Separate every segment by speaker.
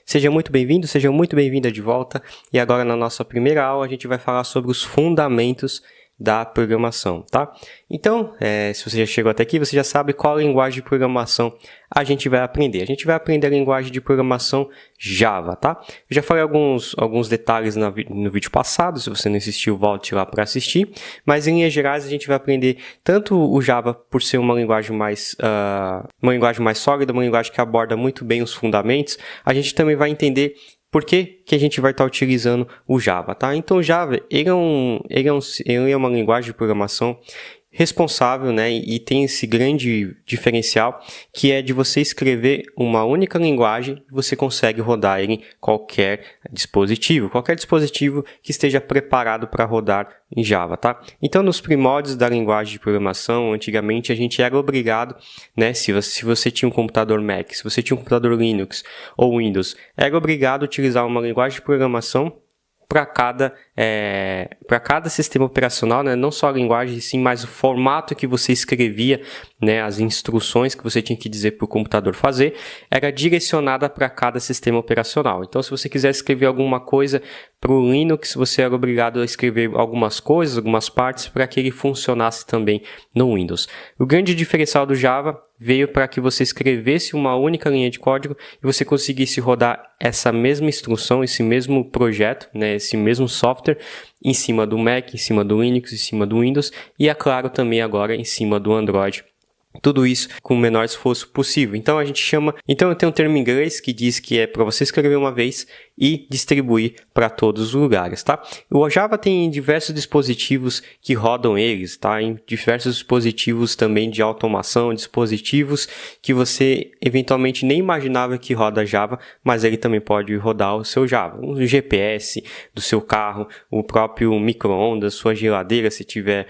Speaker 1: Seja muito bem-vindo, seja muito bem-vinda de volta. E agora na nossa primeira aula a gente vai falar sobre os fundamentos da programação, tá? Então, se você já chegou até aqui, você já sabe qual linguagem de programação a gente vai aprender. A gente vai aprender a linguagem de programação Java, tá? Eu já falei alguns detalhes no vídeo passado, se você não assistiu, volte lá para assistir. Mas, em linhas gerais, a gente vai aprender tanto o Java por ser uma linguagem mais sólida, uma linguagem que aborda muito bem os fundamentos. A gente também vai entender por que a gente vai estar utilizando o Java, tá? Então, o Java, ele é uma linguagem de programação responsável, né, e tem esse grande diferencial que é de você escrever uma única linguagem e você consegue rodar ele em qualquer dispositivo que esteja preparado para rodar em Java, tá? Então, nos primórdios da linguagem de programação, antigamente a gente era obrigado, né, se você tinha um computador Mac, se você tinha um computador Linux ou Windows, era obrigado a utilizar uma linguagem de programação para cada sistema operacional, né? Não só a linguagem, sim, mas o formato que você escrevia, né? As instruções que você tinha que dizer para o computador fazer, era direcionada para cada sistema operacional. Então, se você quiser escrever alguma coisa para o Linux, você era obrigado a escrever algumas coisas, algumas partes, para que ele funcionasse também no Windows. O grande diferencial do Java veio para que você escrevesse uma única linha de código e você conseguisse rodar essa mesma instrução, esse mesmo projeto, né, esse mesmo software em cima do Mac, em cima do Linux, em cima do Windows e, é claro, também agora em cima do Android. Tudo isso com o menor esforço possível. Então, eu tenho um termo em inglês que diz que é para você escrever uma vez e distribuir para todos os lugares, tá? O Java tem diversos dispositivos que rodam eles, tá? Em diversos dispositivos também de automação, dispositivos que você eventualmente nem imaginava que roda Java, mas ele também pode rodar o seu Java. Um GPS do seu carro, o próprio micro-ondas, sua geladeira, se tiver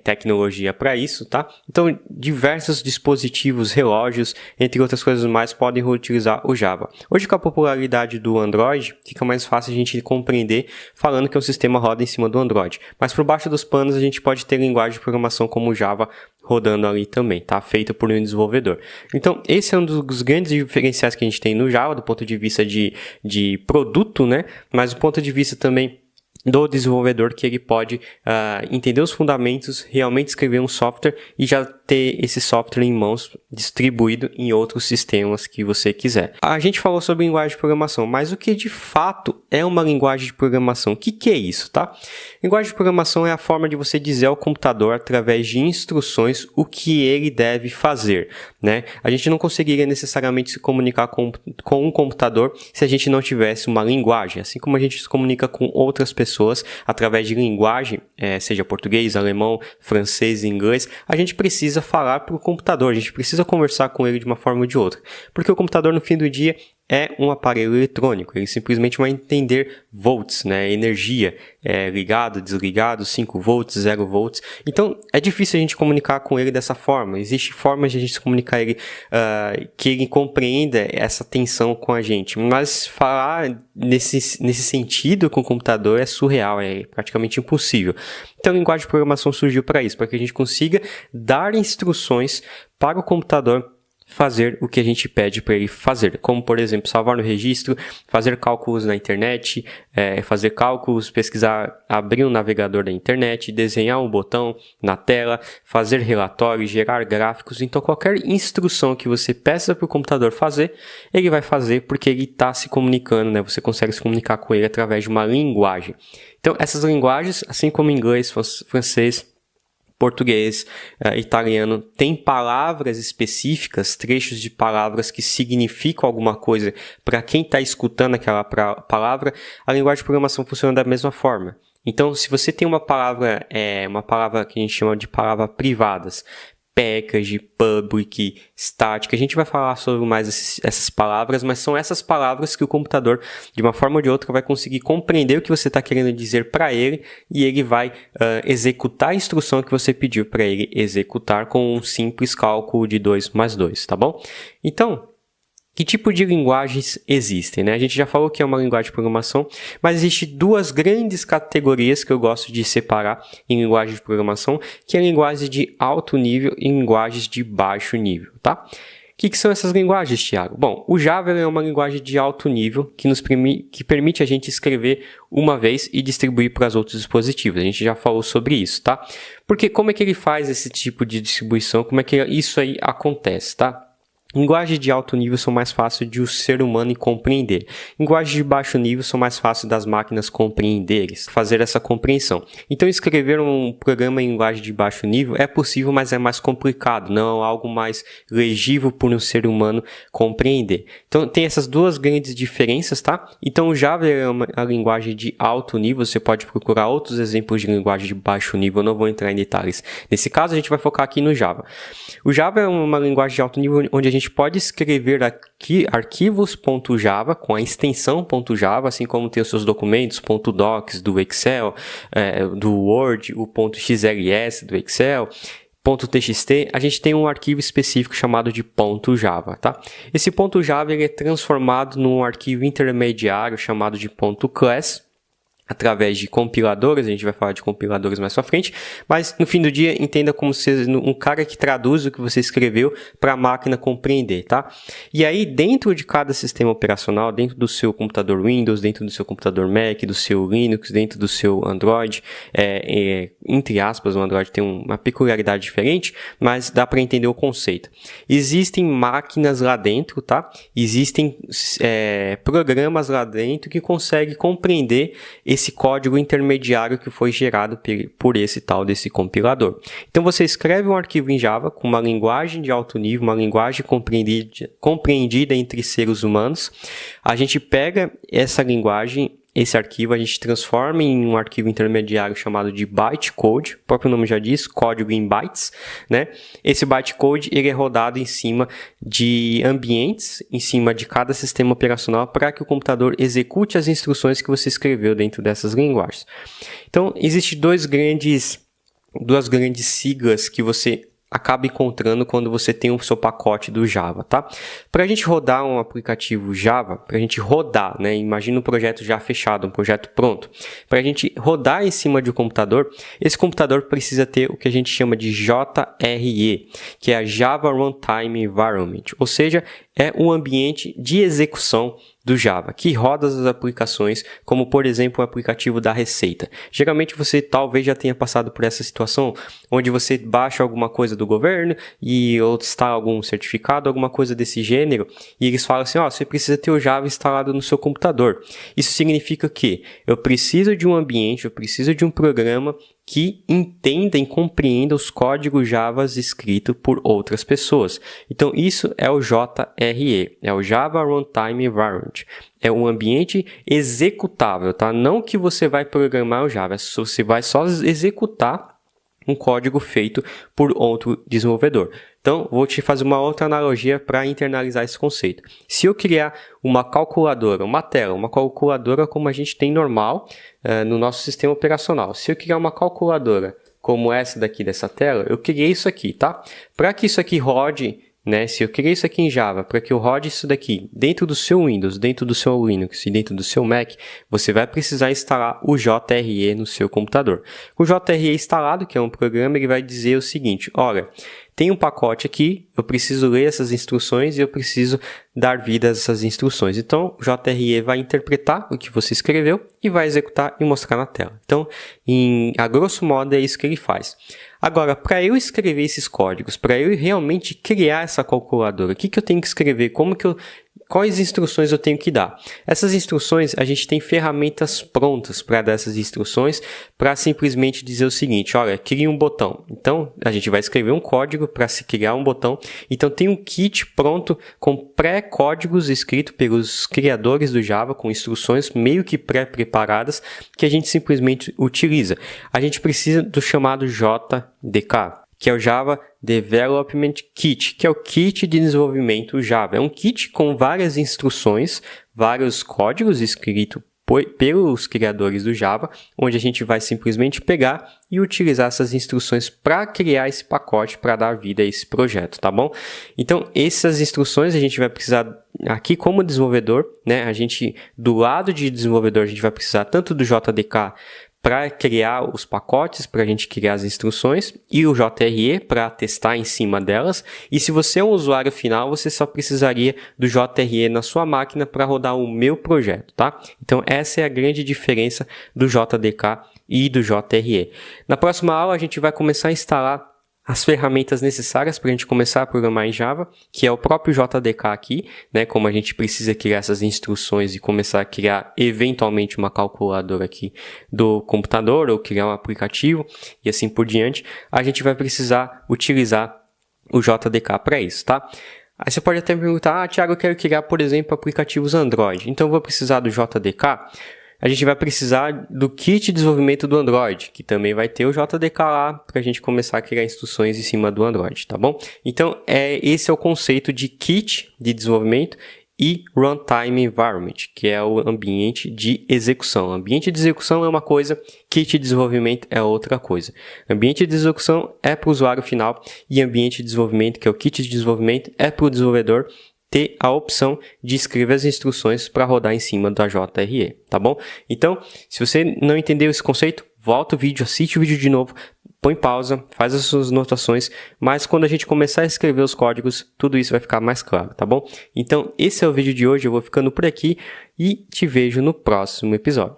Speaker 1: tecnologia para isso, tá? Então, diversos dispositivos, relógios, entre outras coisas mais, podem utilizar o Java. Hoje, com a popularidade do Android, fica mais fácil a gente compreender falando que o sistema roda em cima do Android. Mas por baixo dos panos a gente pode ter linguagem de programação como o Java rodando ali também, tá? Feita por um desenvolvedor. Então, esse é um dos grandes diferenciais que a gente tem no Java, do ponto de vista de produto, né? Mas do ponto de vista também do desenvolvedor, que ele pode entender os fundamentos, realmente escrever um software e já ter esse software em mãos distribuído em outros sistemas que você quiser. A gente falou sobre linguagem de programação, mas o que de fato é uma linguagem de programação? O que é isso, tá? Linguagem de programação é a forma de você dizer ao computador, através de instruções, o que ele deve fazer, né? A gente não conseguiria necessariamente se comunicar com um computador se a gente não tivesse uma linguagem, assim como a gente se comunica com outras pessoas através de linguagem, seja português, alemão, francês, inglês, a gente precisa falar para o computador, a gente precisa conversar com ele de uma forma ou de outra, porque o computador no fim do dia é um aparelho eletrônico, ele simplesmente vai entender volts, né, energia, ligado, desligado, 5 volts, 0 volts, então é difícil a gente comunicar com ele dessa forma, existem formas de a gente se comunicar ele, que ele compreenda essa tensão com a gente, mas falar nesse sentido com o computador é surreal, é praticamente impossível. Então a linguagem de programação surgiu para isso, para que a gente consiga dar instruções para o computador fazer o que a gente pede para ele fazer, como por exemplo salvar no registro, fazer cálculos na internet, fazer cálculos, pesquisar, abrir um navegador da internet, desenhar um botão na tela, fazer relatórios, gerar gráficos. Então qualquer instrução que você peça para o computador fazer, ele vai fazer porque ele está se comunicando, né? Você consegue se comunicar com ele através de uma linguagem. Então essas linguagens, assim como inglês, francês, português, italiano, tem palavras específicas, trechos de palavras que significam alguma coisa para quem está escutando aquela palavra. A linguagem de programação funciona da mesma forma. Então, se você tem uma palavra que a gente chama de palavras privadas, package, public, static, a gente vai falar sobre mais essas palavras, mas são essas palavras que o computador, de uma forma ou de outra, vai conseguir compreender o que você está querendo dizer para ele e ele vai executar a instrução que você pediu para ele executar com um simples cálculo de 2 mais 2, tá bom? Então, que tipo de linguagens existem, né? A gente já falou que é uma linguagem de programação, mas existem duas grandes categorias que eu gosto de separar em linguagem de programação, que é a linguagem de alto nível e linguagens de baixo nível, tá? que são essas linguagens, Thiago? Bom, o Java é uma linguagem de alto nível que permite a gente escrever uma vez e distribuir para os outros dispositivos. A gente já falou sobre isso, tá? Porque como é que ele faz esse tipo de distribuição? Como é que isso aí acontece, tá? Linguagens de alto nível são mais fáceis de o ser humano compreender. Linguagens de baixo nível são mais fáceis das máquinas compreenderem, fazer essa compreensão. Então, escrever um programa em linguagem de baixo nível é possível, mas é mais complicado, não é algo mais legível por um ser humano compreender. Então, tem essas duas grandes diferenças, tá? Então, o Java é uma linguagem de alto nível, você pode procurar outros exemplos de linguagem de baixo nível, eu não vou entrar em detalhes. Nesse caso, a gente vai focar aqui no Java. O Java é uma linguagem de alto nível onde a gente pode escrever aqui arquivos.java com a extensão .java, assim como tem os seus documentos .docs do Excel, do Word, o .xls do Excel, .txt, a gente tem um arquivo específico chamado de .java, tá? Esse .java ele é transformado num arquivo intermediário chamado de .class, através de compiladores, a gente vai falar de compiladores mais pra frente, mas no fim do dia entenda como um cara que traduz o que você escreveu para a máquina compreender, tá? E aí dentro de cada sistema operacional, dentro do seu computador Windows, dentro do seu computador Mac, do seu Linux, dentro do seu Android, entre aspas, o Android tem uma peculiaridade diferente, mas dá para entender o conceito. Existem máquinas lá dentro, tá? Existem programas lá dentro que conseguem compreender esse código intermediário que foi gerado por esse tal desse compilador. Então você escreve um arquivo em Java com uma linguagem de alto nível, uma linguagem compreendida entre seres humanos. A gente pega essa linguagem, esse arquivo, a gente transforma em um arquivo intermediário chamado de bytecode, o próprio nome já diz, código em bytes, né? Esse bytecode ele é rodado em cima de ambientes, em cima de cada sistema operacional para que o computador execute as instruções que você escreveu dentro dessas linguagens. Então, existem duas grandes siglas que você acaba encontrando quando você tem o seu pacote do Java, tá? Para a gente rodar um aplicativo Java, para a gente rodar, né? Imagina um projeto já fechado, um projeto pronto. Para a gente rodar em cima de um computador, esse computador precisa ter o que a gente chama de JRE, que é a Java Runtime Environment, ou seja, é um ambiente de execução do Java, que roda as aplicações, como por exemplo o aplicativo da Receita. Geralmente você talvez já tenha passado por essa situação, onde você baixa alguma coisa do governo ou instala algum certificado, alguma coisa desse gênero, e eles falam assim, você precisa ter o Java instalado no seu computador. Isso significa que eu preciso de um ambiente, eu preciso de um programa que entenda e compreenda os códigos Java escritos por outras pessoas. Então, isso é o JRE, é o Java Runtime Environment. É um ambiente executável, tá? Não que você vai programar o Java, você vai só executar um código feito por outro desenvolvedor. Então, vou te fazer uma outra analogia para internalizar esse conceito. Se eu criar uma calculadora, uma tela, uma calculadora como a gente tem normal no nosso sistema operacional. Se eu criar uma calculadora como essa daqui dessa tela, eu criei isso aqui, tá? Para que isso aqui rode, né? Se eu criei isso aqui em Java, para que eu rode isso daqui dentro do seu Windows, dentro do seu Linux e dentro do seu Mac, você vai precisar instalar o JRE no seu computador. O JRE instalado, que é um programa, ele vai dizer o seguinte, olha, tem um pacote aqui, eu preciso ler essas instruções e eu preciso dar vida a essas instruções. Então, o JRE vai interpretar o que você escreveu e vai executar e mostrar na tela. Então, a grosso modo, é isso que ele faz. Agora, para eu escrever esses códigos, para eu realmente criar essa calculadora, o que eu tenho que escrever? Quais instruções eu tenho que dar? Essas instruções, a gente tem ferramentas prontas para dar essas instruções, para simplesmente dizer o seguinte, olha, crie um botão. Então, a gente vai escrever um código para se criar um botão. Então, tem um kit pronto com pré-códigos escritos pelos criadores do Java, com instruções meio que pré-preparadas, que a gente simplesmente utiliza. A gente precisa do chamado JDK, que é o Java Development Kit, que é o kit de desenvolvimento Java. É um kit com várias instruções, vários códigos escritos pelos criadores do Java, onde a gente vai simplesmente pegar e utilizar essas instruções para criar esse pacote, para dar vida a esse projeto, tá bom? Então, essas instruções a gente vai precisar aqui como desenvolvedor, né? Do lado de desenvolvedor, a gente vai precisar tanto do JDK para criar os pacotes, para a gente criar as instruções, e o JRE para testar em cima delas. E se você é um usuário final, você só precisaria do JRE na sua máquina para rodar o meu projeto, tá? Então essa é a grande diferença do JDK e do JRE. Na próxima aula a gente vai começar a instalar as ferramentas necessárias para a gente começar a programar em Java, que é o próprio JDK aqui, né? Como a gente precisa criar essas instruções e começar a criar eventualmente uma calculadora aqui do computador ou criar um aplicativo e assim por diante, a gente vai precisar utilizar o JDK para isso, tá? Aí você pode até me perguntar, Thiago, eu quero criar, por exemplo, aplicativos Android, então eu vou precisar do JDK? A gente vai precisar do kit de desenvolvimento do Android, que também vai ter o JDK lá para a gente começar a criar instruções em cima do Android, tá bom? Então, esse é o conceito de kit de desenvolvimento e Runtime Environment, que é o ambiente de execução. Ambiente de execução é uma coisa, kit de desenvolvimento é outra coisa. Ambiente de execução é para o usuário final e ambiente de desenvolvimento, que é o kit de desenvolvimento, é para o desenvolvedor ter a opção de escrever as instruções para rodar em cima da JRE, tá bom? Então, se você não entendeu esse conceito, volta o vídeo, assiste o vídeo de novo, põe pausa, faz as suas anotações, mas quando a gente começar a escrever os códigos, tudo isso vai ficar mais claro, tá bom? Então, esse é o vídeo de hoje, eu vou ficando por aqui e te vejo no próximo episódio.